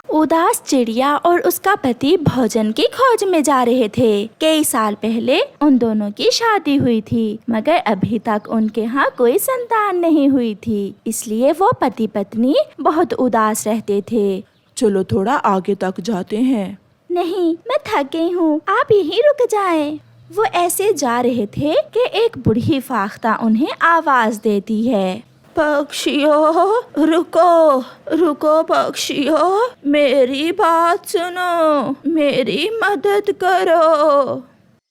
उदास चिड़िया और उसका पति भोजन की खोज में जा रहे थे। कई साल पहले उन दोनों की शादी हुई थी, मगर अभी तक उनके यहाँ कोई संतान नहीं हुई थी। इसलिए वो पति पत्नी बहुत उदास रहते थे। चलो थोड़ा आगे तक जाते हैं। नहीं, मैं थक गई हूँ, आप यहीं रुक जाएं। वो ऐसे जा रहे थे कि एक बूढ़ी फाख्ता उन्हें आवाज देती है, पक्षियों रुको, रुको पक्षियों, मेरी बात सुनो, मेरी मदद करो।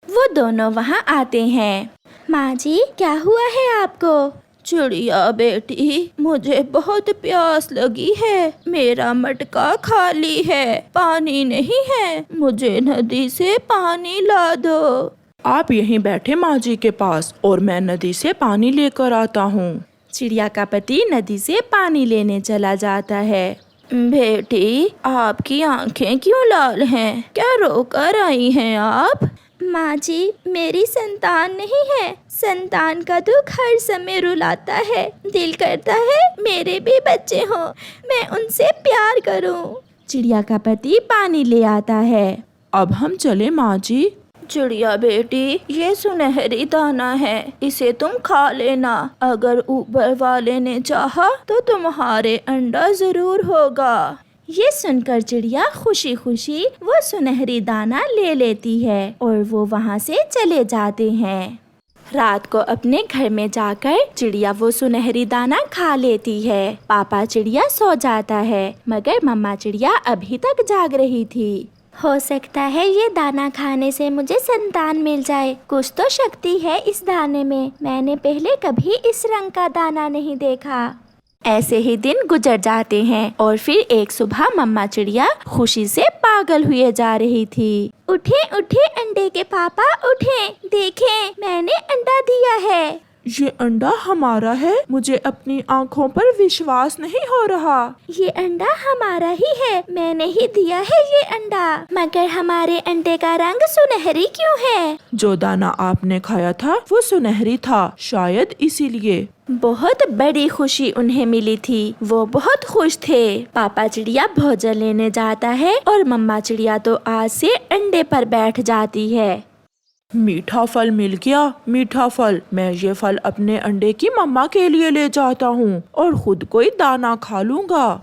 वो दोनों वहाँ आते हैं। माँ जी, क्या हुआ है आपको? चिड़िया बेटी, मुझे बहुत प्यास लगी है, मेरा मटका खाली है, पानी नहीं है, मुझे नदी से पानी ला दो। आप यहीं बैठे माँ जी के पास और मैं नदी से पानी लेकर आता हूँ। चिड़िया का पति नदी से पानी लेने चला जाता है। बेटी, आपकी आंखें क्यों लाल हैं? क्या रोकर आई हैं आप? माँ जी, मेरी संतान नहीं है। संतान का दुख हर समय रुलाता है। दिल करता है मेरे भी बच्चे हों, मैं उनसे प्यार करूं। चिड़िया का पति पानी ले आता है। अब हम चले माँ जी। चिड़िया बेटी, ये सुनहरी दाना है, इसे तुम खा लेना। अगर ऊपर वाले ने चाहा तो तुम्हारे अंडा जरूर होगा। ये सुनकर चिड़िया खुशी खुशी वो सुनहरी दाना ले लेती है और वो वहाँ से चले जाते हैं। रात को अपने घर में जाकर चिड़िया वो सुनहरी दाना खा लेती है। पापा चिड़िया सो जाता है, मगर मम्मा चिड़िया अभी तक जाग रही थी। हो सकता है ये दाना खाने से मुझे संतान मिल जाए। कुछ तो शक्ति है इस दाने में। मैंने पहले कभी इस रंग का दाना नहीं देखा। ऐसे ही दिन गुजर जाते हैं और फिर एक सुबह मम्मा चिड़िया खुशी से पागल हुए जा रही थी। उठे उठे अंडे के पापा, उठे, देखें मैंने अंडा दिया है। ये अंडा हमारा है। मुझे अपनी आँखों पर विश्वास नहीं हो रहा। ये अंडा हमारा ही है, मैंने ही दिया है ये अंडा। मगर हमारे अंडे का रंग सुनहरी क्यों है? जो दाना आपने खाया था वो सुनहरी था, शायद इसीलिए। बहुत बड़ी खुशी उन्हें मिली थी। वो बहुत खुश थे। पापा चिड़िया भोजन लेने जाता है और मम्मा चिड़िया तो आज से अंडे पर बैठ जाती है। मीठा फल मिल गया, मीठा फल। मैं ये फल अपने अंडे की मम्मा के लिए ले जाता हूँ और खुद कोई दाना खा लूँगा।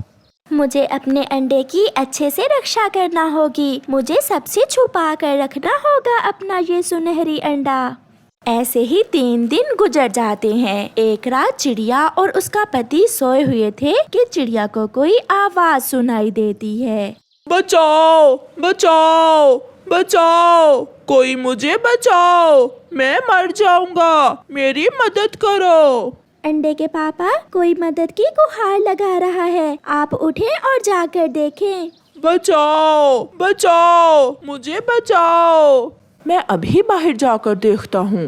मुझे अपने अंडे की अच्छे से रक्षा करना होगी। मुझे सबसे छुपा कर रखना होगा अपना ये सुनहरी अंडा। ऐसे ही 3 दिन गुजर जाते हैं। एक रात चिड़िया और उसका पति सोए हुए थे कि चिड़िया को कोई आवाज सुनाई देती है, बचाओ, बचाओ, बचाओ, कोई मुझे बचाओ, मैं मर जाऊंगा, मेरी मदद करो। अंडे के पापा, कोई मदद की गुहार लगा रहा है, आप उठें और जाकर देखें। बचाओ, बचाओ, मुझे बचाओ। मैं अभी बाहर जाकर देखता हूँ।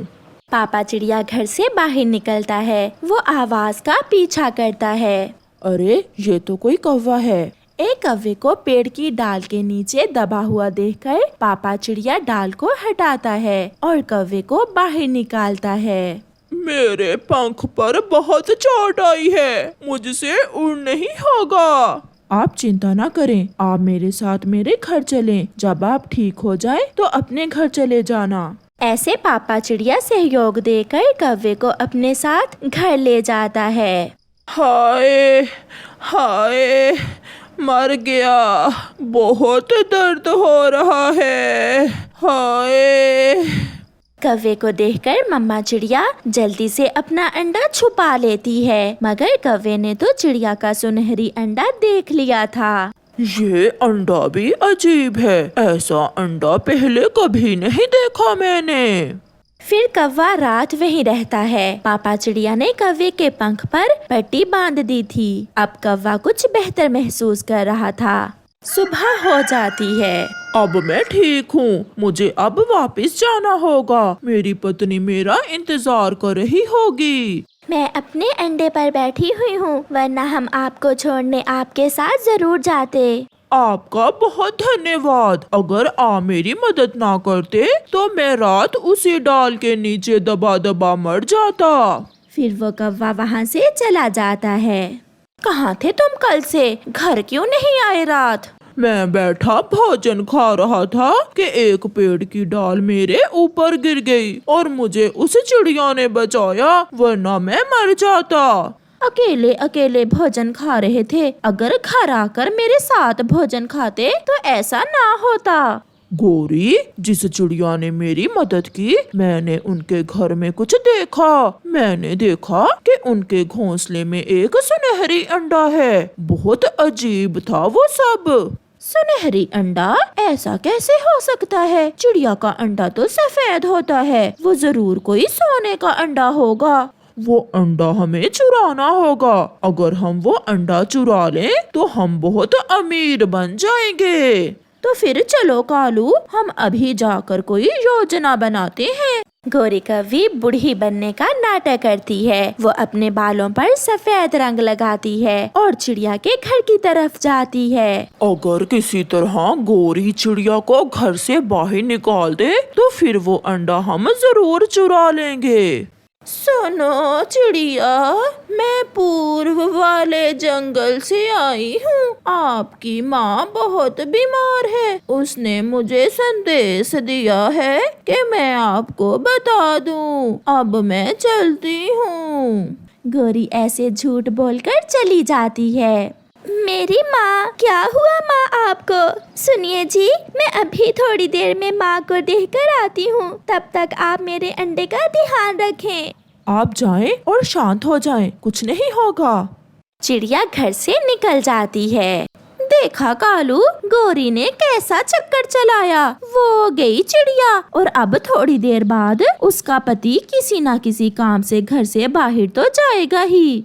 पापा चिड़िया घर से बाहर निकलता है। वो आवाज का पीछा करता है। अरे, ये तो कोई कौवा है। एक कौवे को पेड़ की डाल के नीचे दबा हुआ देखकर पापा चिड़िया डाल को हटाता है और कौवे को बाहर निकालता है। मेरे पंख पर बहुत चोट आई है, मुझसे उड़ नहीं होगा। आप चिंता ना करें, आप मेरे साथ मेरे घर चलें। जब आप ठीक हो जाए तो अपने घर चले जाना। ऐसे पापा चिड़िया सहयोग देकर कौवे को अपने साथ घर ले जाता है। हाय हाय, मर गया, बहुत दर्द हो रहा है, हाय। कौवे को देखकर मम्मा चिड़िया जल्दी से अपना अंडा छुपा लेती है, मगर कौवे ने तो चिड़िया का सुनहरी अंडा देख लिया था। ये अंडा भी अजीब है, ऐसा अंडा पहले कभी नहीं देखा मैंने। फिर कौवा रात वहीं रहता है। पापा चिड़िया ने कौवे के पंख पर पट्टी बांध दी थी। अब कौवा कुछ बेहतर महसूस कर रहा था। सुबह हो जाती है। अब मैं ठीक हूँ, मुझे अब वापस जाना होगा। मेरी पत्नी मेरा इंतजार कर रही होगी। मैं अपने अंडे पर बैठी हुई हूँ, वरना हम आपको छोड़ने आपके साथ जरूर जाते। आपका बहुत धन्यवाद। अगर आप मेरी मदद ना करते तो मैं रात उसी डाल के नीचे दबा दबा मर जाता। फिर वो कौवा वहाँ से चला जाता है। कहाँ थे तुम कल से? घर क्यों नहीं आए रात? मैं बैठा भोजन खा रहा था कि एक पेड़ की डाल मेरे ऊपर गिर गई और मुझे उस चिड़िया ने बचाया, वरना मैं मर जाता। अकेले अकेले भोजन खा रहे थे, अगर घर आकर मेरे साथ भोजन खाते तो ऐसा ना होता। गोरी, जिस चिड़िया ने मेरी मदद की, मैंने उनके घर में कुछ देखा। मैंने देखा कि उनके घोंसले में एक सुनहरी अंडा है। बहुत अजीब था वो सब। सुनहरी अंडा? ऐसा कैसे हो सकता है? चिड़िया का अंडा तो सफेद होता है, वो जरूर कोई सोने का अंडा होगा। वो अंडा हमें चुराना होगा। अगर हम वो अंडा चुरा लें तो हम बहुत अमीर बन जाएंगे। तो फिर चलो कालू, हम अभी जाकर कोई योजना बनाते हैं। गौरी कव्वी बूढ़ी बनने का नाटक करती है। वो अपने बालों पर सफेद रंग लगाती है और चिड़िया के घर की तरफ जाती है। अगर किसी तरह गोरी चिड़िया को घर से बाहर निकाल दे तो फिर वो अंडा हम जरूर चुरा लेंगे। सुनो चिड़िया, मैं पूर्व वाले जंगल से आई हूँ। आपकी माँ बहुत बीमार है। उसने मुझे संदेश दिया है कि मैं आपको बता दूँ। अब मैं चलती हूँ। गौरी ऐसे झूठ बोलकर चली जाती है। मेरी माँ, क्या हुआ माँ आपको? सुनिए जी, मैं अभी थोड़ी देर में माँ को देखकर आती हूँ। तब तक आप मेरे अंडे का ध्यान रखें। आप जाएं और शांत हो जाएं, कुछ नहीं होगा। चिड़िया घर से निकल जाती है। देखा कालू, गौरी ने कैसा चक्कर चलाया। वो गई चिड़िया और अब थोड़ी देर बाद उसका पति किसी न किसी काम से घर से बाहर तो जाएगा ही।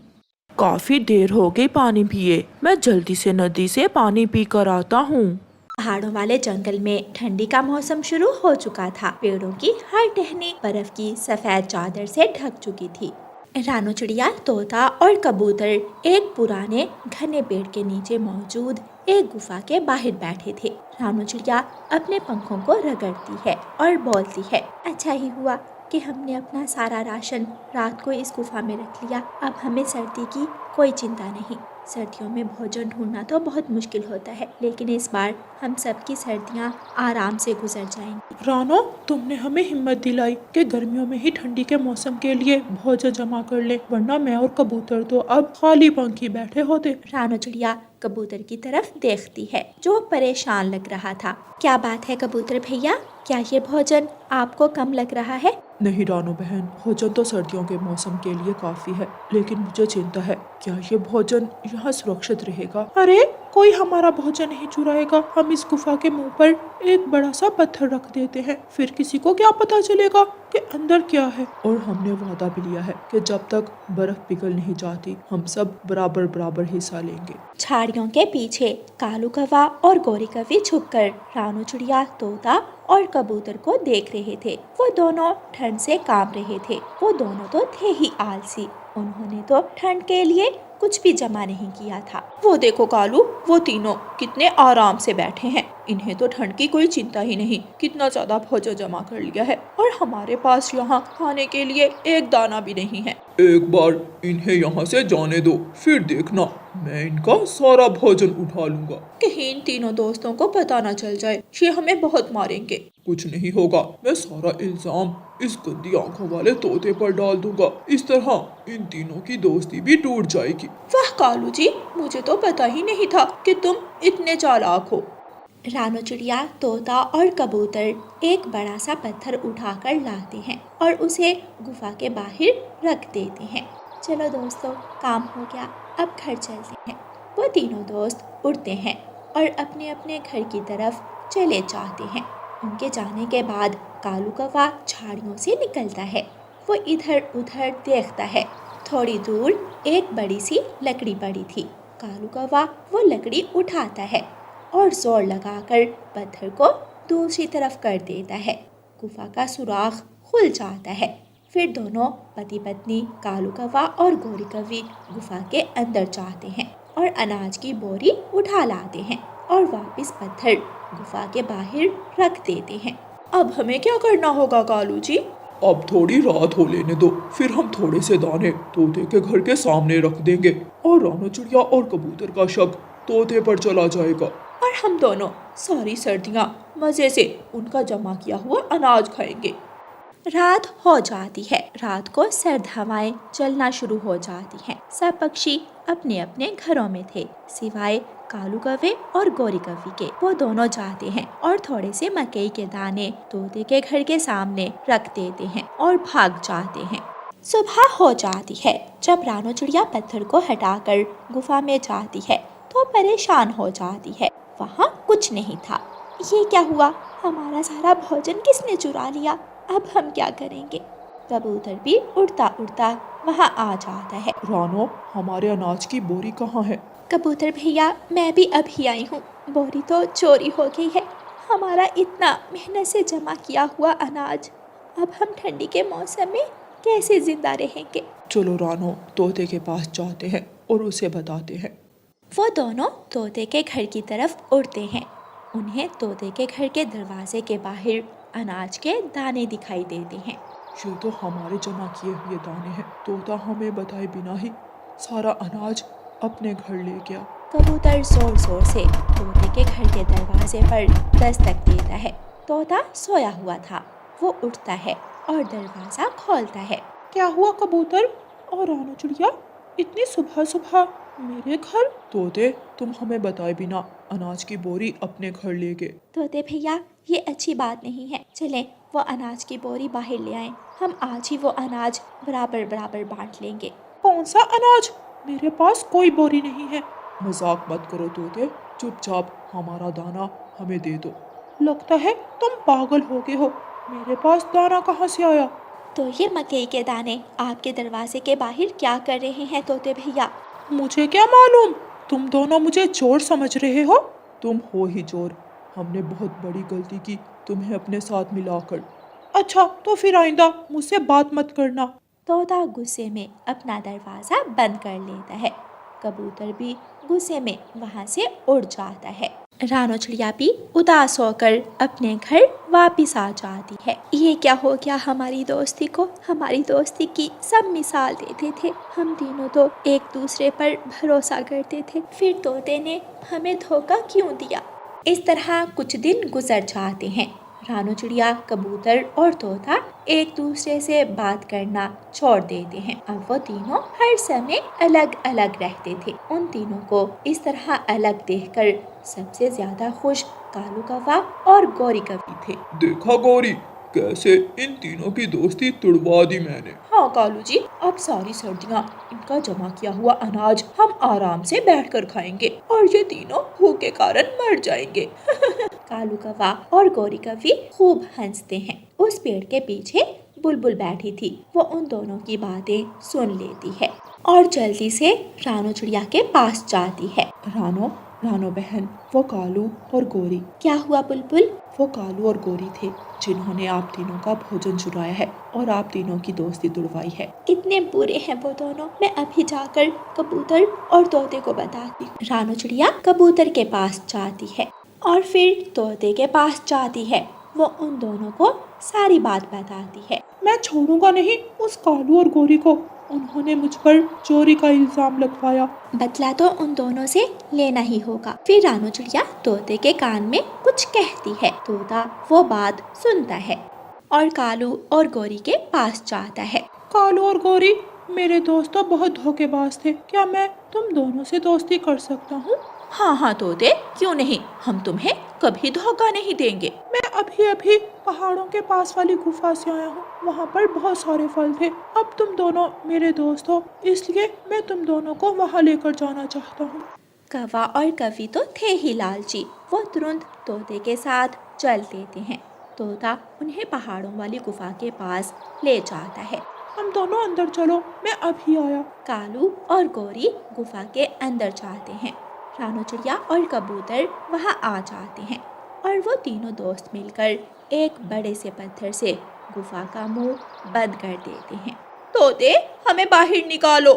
काफी देर हो गई पानी पिए, मैं जल्दी से नदी से पानी पी कर आता हूँ। पहाड़ों वाले जंगल में ठंडी का मौसम शुरू हो चुका था। पेड़ों की हर टहनी बर्फ की सफेद चादर से ढक चुकी थी। रानो चिड़िया, तोता और कबूतर एक पुराने घने पेड़ के नीचे मौजूद एक गुफा के बाहर बैठे थे। रानो चिड़िया अपने पंखों को रगड़ती है और बोलती है, अच्छा ही हुआ कि हमने अपना सारा राशन रात को इस गुफा में रख लिया। अब हमें सर्दी की कोई चिंता नहीं। सर्दियों में भोजन ढूंढना तो बहुत मुश्किल होता है, लेकिन इस बार हम सबकी सर्दियाँ आराम से गुजर जाएंगी। रानो, तुमने हमें हिम्मत दिलाई कि गर्मियों में ही ठंडी के मौसम के लिए भोजन जमा कर ले, वरना मैं और कबूतर तो अब खाली पंखी बैठे होते। रानो चिड़िया कबूतर की तरफ देखती है, जो परेशान लग रहा था। क्या बात है कबूतर भैया, क्या ये भोजन आपको कम लग रहा है? नहीं रानो बहन, भोजन तो सर्दियों के मौसम के लिए काफी है, लेकिन मुझे चिंता है, क्या ये भोजन यहाँ सुरक्षित रहेगा? अरे, कोई हमारा भोजन नहीं चुराएगा। हम इस गुफा के मुंह पर एक बड़ा सा पत्थर रख देते हैं, फिर किसी को क्या पता चलेगा कि अंदर क्या है। और हमने वादा भी लिया है कि जब तक बर्फ पिघल नहीं जाती, हम सब बराबर बराबर हिस्सा लेंगे। झाड़ियों के पीछे कालू कौवा और गौरी कौवी छुपकर रानो चिड़िया, तोता और कबूतर को देख रहे थे। वो दोनों ठंड से कांप रहे थे। वो दोनों तो थे ही आलसी। उन्होंने तो ठंड के लिए कुछ भी जमा नहीं किया था। वो देखो कालू, वो तीनों कितने आराम से बैठे हैं। इन्हें तो ठंड की कोई चिंता ही नहीं। कितना ज्यादा भोजन जमा कर लिया है और हमारे पास यहाँ खाने के लिए एक दाना भी नहीं है। एक बार इन्हें यहाँ से जाने दो, फिर देखना मैं इनका सारा भोजन उठा लूंगा। कहीं इन तीनों दोस्तों को पता न चल जाए, ये हमें बहुत मारेंगे। कुछ नहीं होगा, मैं सारा इल्जाम इस गंदी आंखों वाले तोते पर डाल दूंगा। इस तरह इन तीनों की दोस्ती भी टूट जाएगी। वाह कालू जी, मुझे तो पता ही नहीं था कि तुम इतने चालाक हो। रानो चिड़िया, तोता और कबूतर एक बड़ा सा पत्थर उठाकर लाते हैं और उसे गुफा के बाहर रख देते हैं। चलो दोस्तों, काम हो गया, अब घर चलते हैं। वो तीनों दोस्त उड़ते हैं और अपने अपने घर की तरफ चले जाते हैं। उनके जाने के बाद कालू कौवा झाड़ियों से निकलता है। वो इधर उधर देखता है। थोड़ी दूर एक बड़ी सी लकड़ी पड़ी थी। कालू कौवा वो लकड़ी उठाता है और जोर लगाकर पत्थर को दूसरी तरफ कर देता है। गुफा का सुराख खुल जाता है। फिर दोनों पति पत्नी कालू कौवा और गौरी कौवी गुफा के अंदर जाते हैं और अनाज की बोरी उठा लाते हैं और वापस पत्थर गुफा के बाहर रख देते हैं। अब हमें क्या करना होगा कालू जी? अब थोड़ी रात हो लेने दो, फिर हम थोड़े से दाने तोते के घर के सामने रख देंगे और रानो चिड़िया और कबूतर का शक तोते पर चला जाएगा। और और हम दोनों सारी सर्दियाँ मज़े से उनका जमा किया हुआ अनाज खाएंगे। रात हो जाती है। रात को सर्द हवाएं चलना शुरू हो जाती हैं। सब पक्षी अपने अपने घरों में थे, सिवाय कालू कौवे और गोरी कौवी के। वो दोनों जाते हैं और थोड़े से मकई के दाने तोते के घर के सामने रख देते हैं और भाग जाते हैं। सुबह हो जाती है। जब रानो चिड़िया पत्थर को हटाकर गुफा में जाती है तो परेशान हो जाती है। वहाँ कुछ नहीं था। ये क्या हुआ? हमारा सारा भोजन किसने चुरा लिया? अब हम क्या करेंगे? कबूतर भी उड़ता उड़ता वहाँ आ जाता है। रानो, हमारे अनाज की बोरी कहाँ है? कबूतर भैया, मैं भी अभी आई हूँ। बोरी तो चोरी हो गई है। हमारा इतना मेहनत से जमा किया हुआ अनाज, अब हम ठंडी के मौसम में कैसे जिंदा रहेंगे? चलो रानो, तोते के पास जाते हैं और उसे बताते हैं। वो दोनों तोते के घर की तरफ उड़ते हैं। उन्हें तोते के घर के दरवाजे के बाहर अनाज के दाने दिखाई देते हैं। ये तो हमारे जमा किए हुए दाने हैं। तोता हमें बताए बिना ही सारा अनाज अपने घर ले गया। कबूतर जोर जोर से तोते के घर के दरवाजे पर दस्तक देता है। तोता सोया हुआ था। वो उठता है और दरवाजा खोलता है। क्या हुआ कबूतर और रानो चिड़िया, इतनी सुबह सुबह मेरे घर? तोते, तुम हमें बताए बिना अनाज की बोरी अपने घर ले गए। तोते भैया, ये अच्छी बात नहीं है। चलें वो अनाज की बोरी बाहर ले आएं। हम आज ही वो अनाज बराबर बराबर बांट लेंगे। कौन सा अनाज? मेरे पास कोई बोरी नहीं है। मजाक मत करो तोते, चुपचाप हमारा दाना हमें दे दो। लगता है तुम पागल हो गए हो। मेरे पास दाना कहाँ से आया? तो ये मकई के दाने आपके दरवाजे के बाहर क्या कर रहे हैं तोते भैया? मुझे क्या मालूम? तुम दोनों मुझे चोर समझ रहे हो? तुम हो ही चोर। हमने बहुत बड़ी गलती की तुम्हें अपने साथ मिलाकर। अच्छा, तो फिर आइंदा मुझसे बात मत करना। तोता गुस्से में अपना दरवाज़ा बंद कर लेता है। कबूतर भी गुस्से में वहाँ से उड़ जाता है। रानो चिड़िया भी उदास होकर अपने घर वापिस आ जाती है। ये क्या हो गया हमारी दोस्ती को? हमारी दोस्ती की सब मिसाल देते थे। हम तीनों तो एक दूसरे पर भरोसा करते थे। फिर तोते ने हमें धोखा क्यों दिया? इस तरह कुछ दिन गुजर जाते हैं। रानो चिड़िया, कबूतर और तोता एक दूसरे से बात करना छोड़ देते हैं। अब वो तीनों हर समय अलग अलग रहते थे। उन तीनों को इस तरह अलग देखकर सबसे ज्यादा खुश कालू कौवा और गोरी कौवी थे। देखा गौरी, कैसे इन तीनों की दोस्ती तुड़वा दी मैंने। हाँ कालू जी, अब सारी सर्दियाँ इनका जमा किया हुआ अनाज हम आराम से बैठकर खाएंगे और ये तीनों भूख के कारण मर जाएंगे। कालू कौवा और गोरी कौवी खूब हंसते हैं। उस पेड़ के पीछे बुलबुल बैठी थी। वो उन दोनों की बातें सुन लेती है और जल्दी से रानो चिड़िया के पास जाती है। रानो, रानो बहन, वो कालू और गोरी। क्या हुआ बुलबुल? वो कालू और गोरी थे जिन्होंने आप तीनों का भोजन चुराया है और आप तीनों की दोस्ती तुड़वाई है। इतने बुरे हैं वो दोनों। मैं अभी जाकर कबूतर और तोते को बताती। रानो चिड़िया कबूतर के पास जाती है और फिर तोते के पास जाती है। वो उन दोनों को सारी बात बताती है। मैं छोड़ूंगा नहीं उस कालू और गोरी को। उन्होंने मुझ पर चोरी का इल्जाम लगवाया। बदला तो उन दोनों से लेना ही होगा। फिर रानो चिड़िया तोते के कान में कुछ कहती है। तोता वो बात सुनता है और कालू और गोरी के पास जाता है। कालू और गोरी, मेरे दोस्त तो बहुत धोखेबाज थे। क्या मैं तुम दोनों से दोस्ती कर सकता हूँ? हाँ हाँ तोते, क्यों नहीं। हम तुम्हें कभी धोखा नहीं देंगे। मैं अभी अभी पहाड़ों के पास वाली गुफा से आया हूँ। वहाँ पर बहुत सारे फल थे। अब तुम दोनों मेरे दोस्त हो, इसलिए मैं तुम दोनों को वहाँ लेकर जाना चाहता हूँ। कौवा और कौवी तो थे ही लालची। वो तुरंत तोते के साथ चल देते हैं। तोता उन्हें पहाड़ों वाली गुफा के पास ले जाता है। हम दोनों अंदर चलो, मैं अभी आया। कालू और गोरी गुफा के अंदर जाते हैं। रानो चिड़िया और कबूतर वहाँ आ जाते हैं और वो तीनों दोस्त मिलकर एक बड़े से पत्थर से गुफा का मुंह बंद कर देते हैं। तोते, हमें बाहर निकालो।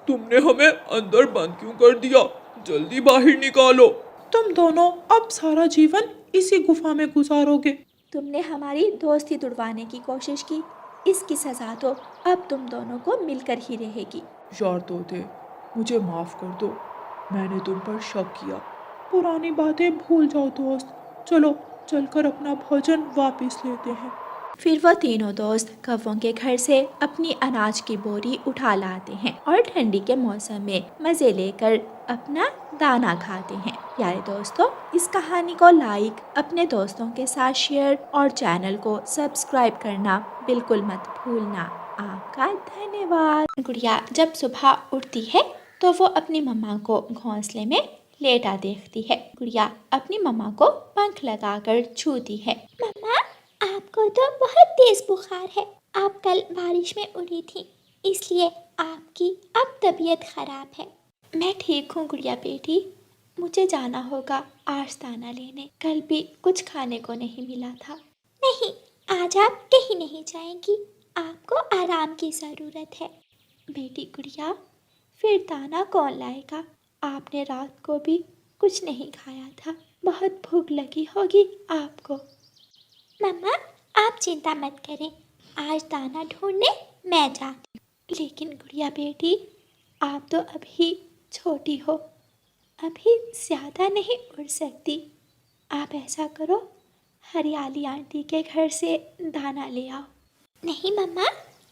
तुमने हमें अंदर बंद क्यों कर दिया? जल्दी बाहर निकालो। तुम दोनों अब सारा जीवन इसी गुफा में गुजारोगे। तुमने हमारी दोस्ती तुड़वाने की कोशिश की, इसकी सजा तो अब तुम दोनों को मिलकर ही रहेगी। यार तोते, मुझे माफ कर दो। मैंने तुम पर शक किया, पुरानी बातें भूल जाओ दोस्त। चलो चलकर अपना भोजन वापस लेते हैं। फिर वह तीनों दोस्त कौवों के घर से अपनी अनाज की बोरी उठा लाते हैं और ठंडी के मौसम में मजे लेकर अपना दाना खाते हैं। प्यारे दोस्तों, इस कहानी को लाइक, अपने दोस्तों के साथ शेयर और चैनल को सब्सक्राइब करना बिल्कुल मत भूलना। आपका धन्यवाद। गुड़िया जब सुबह उठती है तो वो अपनी मम्मा को घोंसले में लेटा देखती है। गुड़िया अपनी मम्मा को पंख लगाकर छूती है। मम्मा, आपको तो बहुत तेज बुखार है। आप कल बारिश में उड़ी थी, इसलिए आपकी अब तबीयत खराब है। मैं ठीक हूँ गुड़िया बेटी, मुझे जाना होगा आज दाना लेने। कल भी कुछ खाने को नहीं मिला था। नहीं, आज आप कहीं नहीं जाएंगी, आपको आराम की ज़रूरत है। बेटी गुड़िया, फिर दाना कौन लाएगा? आपने रात को भी कुछ नहीं खाया था, बहुत भूख लगी होगी आपको। मम्मा, आप चिंता मत करें, आज दाना ढूंढने मैं जाती हूँ। लेकिन गुड़िया बेटी, आप तो अभी छोटी हो, अभी ज़्यादा नहीं उड़ सकती। आप ऐसा करो, हरियाली आंटी के घर से दाना ले आओ। नहीं मम्मा,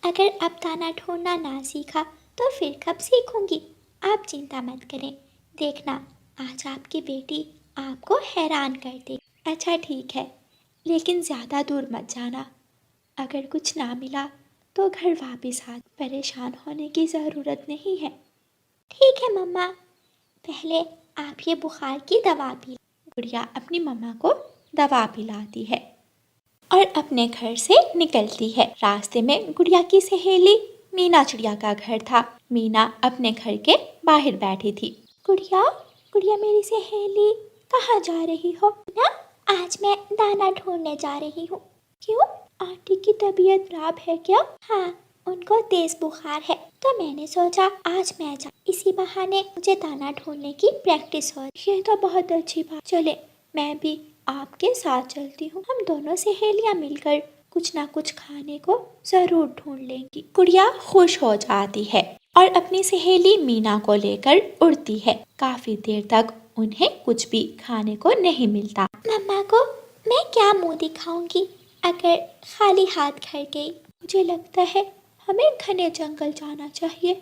अगर अब दाना ढूंढना ना सीखा तो फिर कब सीखूंगी? आप चिंता मत करें, देखना आज आपकी बेटी आपको हैरान कर दे। अच्छा ठीक है, लेकिन ज़्यादा दूर मत जाना। अगर कुछ ना मिला तो घर वापस आ। परेशान होने की ज़रूरत नहीं है। ठीक है मम्मा, पहले आप ये बुखार की दवा पी। गुड़िया अपनी मम्मा को दवा पिलाती है और अपने घर से निकलती है। रास्ते में गुड़िया की सहेली मीना चिड़िया का घर था। मीना अपने घर के बाहर बैठी थी। गुड़िया, गुड़िया मेरी सहेली, कहाँ जा रही हो? ना, आज मैं दाना ढूंढने जा रही हूँ। क्यों, आंटी की तबीयत खराब है क्या? हाँ, उनको तेज बुखार है, तो मैंने सोचा आज मैं जा, इसी बहाने मुझे दाना ढूंढने की प्रैक्टिस हो। ये तो बहुत अच्छी बात। चले, मैं भी आपके साथ चलती हूँ। हम दोनों सहेलियाँ मिलकर कुछ ना कुछ खाने को जरूर ढूंढ लेंगी। गुड़िया खुश हो जाती है और अपनी सहेली मीना को लेकर उड़ती है। काफी देर तक उन्हें कुछ भी खाने को नहीं मिलता। मम्मा को मैं क्या मुंह दिखाऊंगी अगर खाली हाथ घर गई? मुझे लगता है हमें घने जंगल जाना चाहिए।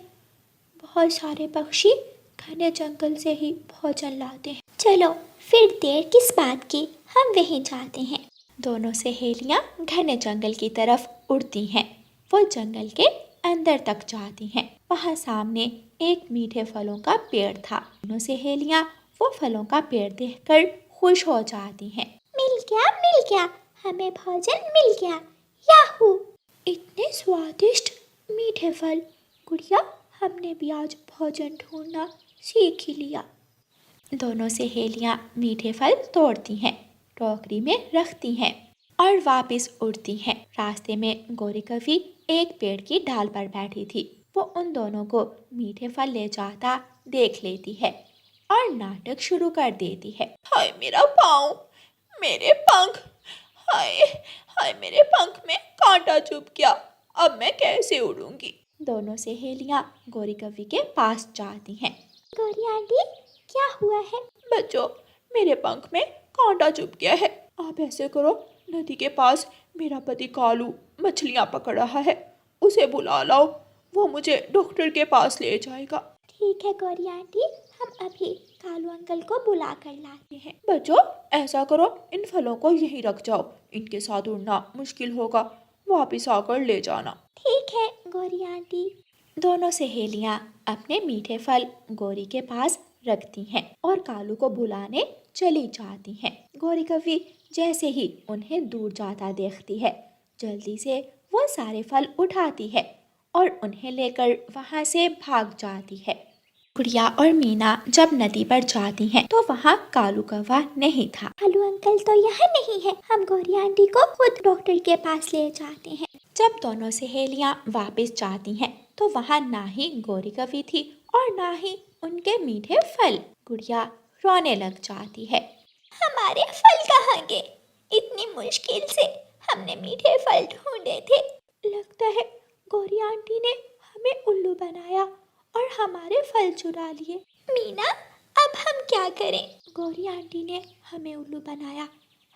बहुत सारे पक्षी घने जंगल से ही भोजन लाते हैं। चलो फिर देर किस बात की, हम वहीं जाते हैं। दोनों सहेलियां घने जंगल की तरफ उड़ती हैं। वो जंगल के अंदर तक जाती हैं। वहाँ सामने एक मीठे फलों का पेड़ था। दोनों सहेलियां वो फलों का पेड़ देखकर खुश हो जाती हैं। मिल गया, हमें भोजन मिल गया, याहू! इतने स्वादिष्ट मीठे फल। गुड़िया, हमने भी आज भोजन ढूंढना सीख ही लिया। दोनों सहेलियां मीठे फल तोड़ती हैं, टोकरी में रखती हैं और वापस उड़ती हैं। रास्ते में गौरी कवि एक पेड़ की डाल पर बैठी थी। वो उन दोनों को मीठे फल ले जाता देख लेती है और नाटक शुरू कर देती है। हाय मेरा पाँव, मेरे पंख, हाय हाय मेरे पंख में कांटा चुभ गया, अब मैं कैसे उड़ूंगी? दोनों सहेलियां गौरी कवि के पास जाती हैं। गौरी आंटी, क्या हुआ है? बच्चों, मेरे पंख में कांटा चुभ गया है। आप ऐसे करो, नदी के पास मेरा पति कालू मछलियां पकड़ रहा है, उसे बुला लाओ, वो मुझे डॉक्टर के पास ले जाएगा। ठीक है गौरी आंटी, हम अभी कालू अंकल को बुला कर लाते हैं। बच्चों, ऐसा करो, इन फलों को यहीं रख जाओ, इनके साथ उड़ना मुश्किल होगा, वापिस आकर ले जाना। ठीक है गौरी आंटी। दोनों सहेलियां अपने मीठे फल गौरी के पास रखती हैं और कालू को बुलाने चली जाती हैं। गौरी कवि जैसे ही उन्हें दूर जाता देखती है, जल्दी से वो सारे फल उठाती है और उन्हें लेकर वहाँ से भाग जाती है। गुड़िया और मीना जब नदी पर जाती हैं तो वहाँ कालू कौवा नहीं था। कालू अंकल तो यहाँ नहीं है, हम गौरी आंटी को खुद डॉक्टर के पास ले जाते हैं। जब दोनों सहेलियाँ वापस जाती हैं तो वहाँ ना ही गौरी कवि थी और ना ही उनके मीठे फल। गुड़िया रोने लग जाती है। हमारे फल कहाँ गए? इतनी मुश्किल से हमने मीठे फल ढूंढे थे। लगता है गौरी आंटी ने हमें उल्लू बनाया और हमारे फल चुरा लिए। मीना, अब अब हम क्या करें? गौरी आंटी ने हमें उल्लू बनाया,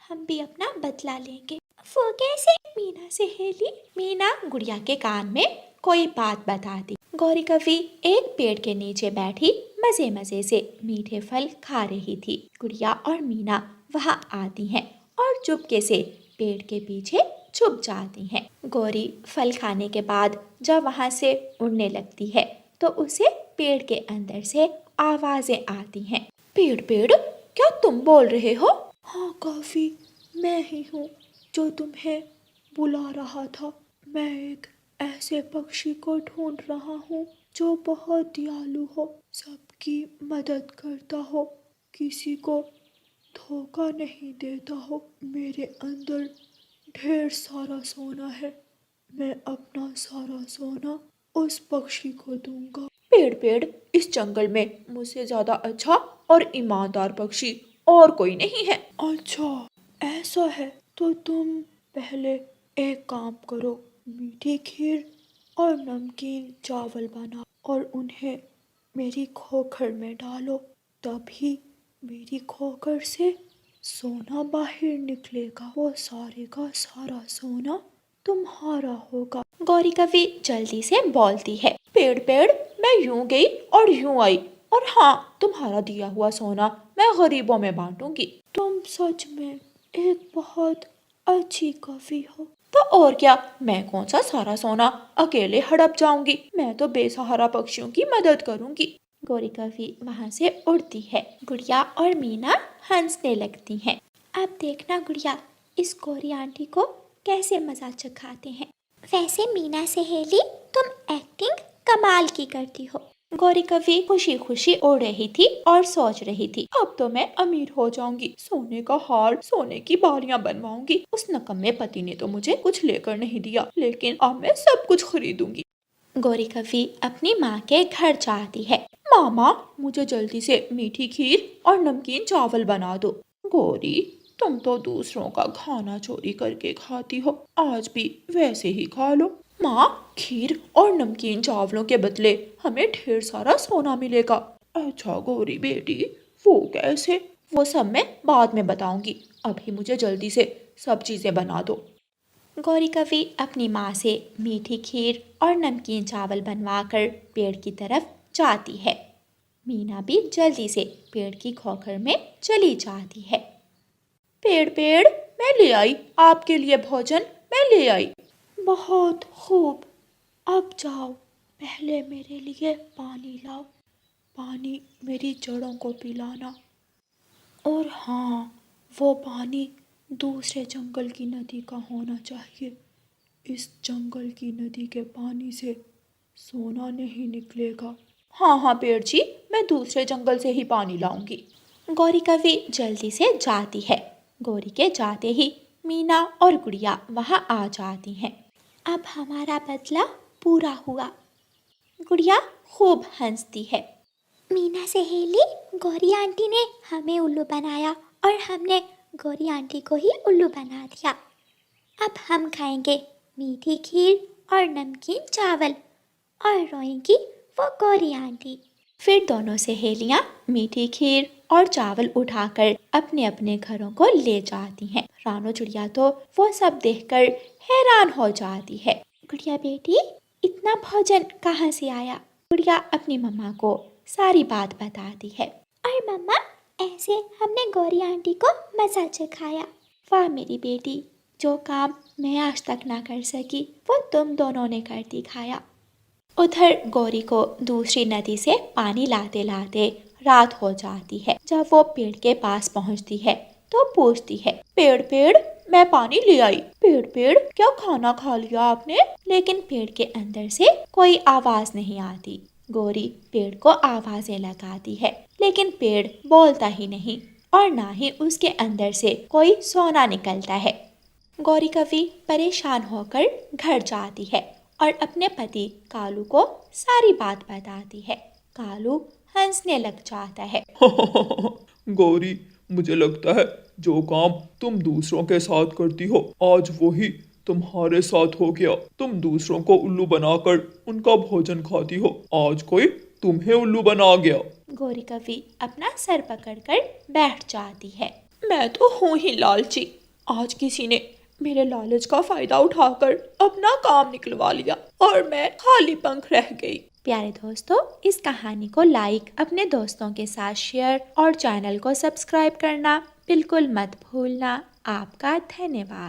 हम भी अपना बदला लेंगे। वो कैसे? मीना सहेली। मीना गुड़िया के कान में कोई बात बता दी। गौरी कवि एक पेड़ के नीचे बैठी मजे मजे से मीठे फल खा रही थी। गुड़िया और मीना वहाँ आती हैं और चुपके से पेड़ के पीछे छुप जाती हैं। गौरी फल खाने के बाद जब वहाँ से उड़ने लगती है तो उसे पेड़ के अंदर से आवाजें आती हैं। पेड़ पेड़, क्या तुम बोल रहे हो? हाँ काफी, मैं ही हूँ जो तुम्हें बुला रहा था। मैं एक ऐसे पक्षी को ढूंढ रहा हूँ जो बहुत दयालु हो, सबकी मदद करता हो, किसी को धोखा नहीं देता हो। मेरे अंदर ढेर सारा सोना है, मैं अपना सारा सोना उस पक्षी को दूंगा। पेड़ पेड़, इस जंगल में मुझसे ज्यादा अच्छा और ईमानदार पक्षी और कोई नहीं है। अच्छा ऐसा है तो तुम पहले एक काम करो, मीठी खीर और नमकीन चावल बनाओ और उन्हें मेरी खोखर में डालो, तभी मेरी खोखर से सोना बाहर निकलेगा। वो सारे का सारा सोना तुम्हारा होगा। गौरी कवि जल्दी से बोलती है। पेड़ पेड़, मैं यूं गई और यूं आई, और हाँ, तुम्हारा दिया हुआ सोना मैं गरीबों में बांटूंगी। तुम सच में एक बहुत अच्छी कवि हो। तो और क्या, मैं कौन सा सारा सोना अकेले हड़प जाऊंगी, मैं तो बेसहारा पक्षियों की मदद करूंगी। गौरी कवि वहाँ से उड़ती है। गुड़िया और मीना हंसने लगती हैं। अब देखना गुड़िया, इस गौरी आंटी को कैसे मजा चखाते हैं। वैसे मीना सहेली, तुम एक्टिंग कमाल की करती हो। गौरी कवि खुशी खुशी उड़ रही थी और सोच रही थी, अब तो मैं अमीर हो जाऊंगी, सोने का हार, सोने की बालियां बनवाऊंगी। उस नकम्मे पति ने तो मुझे कुछ लेकर नहीं दिया, लेकिन अब मैं सब कुछ खरीदूंगी। गौरी कवि अपनी माँ के घर जाती है। मामा, मुझे जल्दी से मीठी खीर और नमकीन चावल बना दो। गौरी, तुम तो दूसरों का खाना चोरी करके खाती हो, आज भी वैसे ही खा लो। माँ, खीर और नमकीन चावलों के बदले हमें ढेर सारा सोना मिलेगा। अच्छा गौरी बेटी, वो कैसे? वो सब मैं बाद में बताऊंगी, अभी मुझे जल्दी से सब चीजें बना दो। गौरी कवि अपनी माँ से मीठी खीर और नमकीन चावल बनवाकर पेड़ की तरफ जाती है। मीना भी जल्दी से पेड़ की खोखर में चली जाती है। पेड़ पेड़, मैं ले आई आपके लिए भोजन, मैं ले आई। बहुत खूब, अब जाओ, पहले मेरे लिए पानी लाओ, पानी मेरी जड़ों को पिलाना। और हाँ, वो पानी दूसरे जंगल की नदी का होना चाहिए, इस जंगल की नदी के पानी से सोना नहीं निकलेगा। हाँ हाँ पेड़ जी, मैं दूसरे जंगल से ही पानी लाऊंगी। गौरी कवि जल्दी से जाती है। गौरी के जाते ही मीना और गुड़िया वहाँ आ जाती हैं। अब हमारा बदला पूरा हुआ। गुड़िया खूब हंसती है। मीना सहेली, गौरी आंटी ने हमें उल्लू बनाया और हमने गौरी आंटी को ही उल्लू बना दिया। अब हम खाएंगे मीठी खीर और नमकीन चावल और रोएंगी वो गौरी आंटी। फिर दोनों सहेलियां मीठी खीर और चावल उठाकर अपने अपने घरों को ले जाती हैं। रानो चिड़िया तो वो सब देखकर हैरान हो जाती है। गुड़िया बेटी, इतना भोजन कहाँ से आया? गुड़िया अपनी मम्मा को सारी बात बताती है। और मम्मा, ऐसे हमने गौरी आंटी को मजा चखाया। वाह मेरी बेटी, जो काम मैं आज तक ना कर सकी वो तुम दोनों ने कर दिखाया। उधर गौरी को दूसरी नदी से पानी लाते लाते रात हो जाती है। जब वो पेड़ के पास पहुंचती है तो पूछती है, पेड़ पेड़, मैं पानी ले आई। पेड़ पेड़, क्या खाना खा लिया आपने? लेकिन पेड़ के अंदर से कोई आवाज नहीं आती। गौरी पेड़ को आवाजें लगाती है, लेकिन पेड़ बोलता ही नहीं और ना ही उसके अंदर से कोई सोना निकलता है। गौरी कवि परेशान होकर घर जाती है और अपने पति कालू को सारी बात बताती है। कालू हंसने लग जाता है। गौरी, मुझे लगता है जो काम तुम दूसरों के साथ करती हो आज वही तुम्हारे साथ हो गया। तुम दूसरों को उल्लू बनाकर उनका भोजन खाती हो, आज कोई तुम्हें उल्लू बना गया। गौरी कवि अपना सर पकड़कर बैठ जाती है। मैं तो हूँ ही लालची, आज किसी ने मेरे लालच का फायदा उठाकर अपना काम निकलवा लिया और मैं खाली पंख रह गई। प्यारे दोस्तों, इस कहानी को लाइक, अपने दोस्तों के साथ शेयर और चैनल को सब्सक्राइब करना बिल्कुल मत भूलना। आपका धन्यवाद।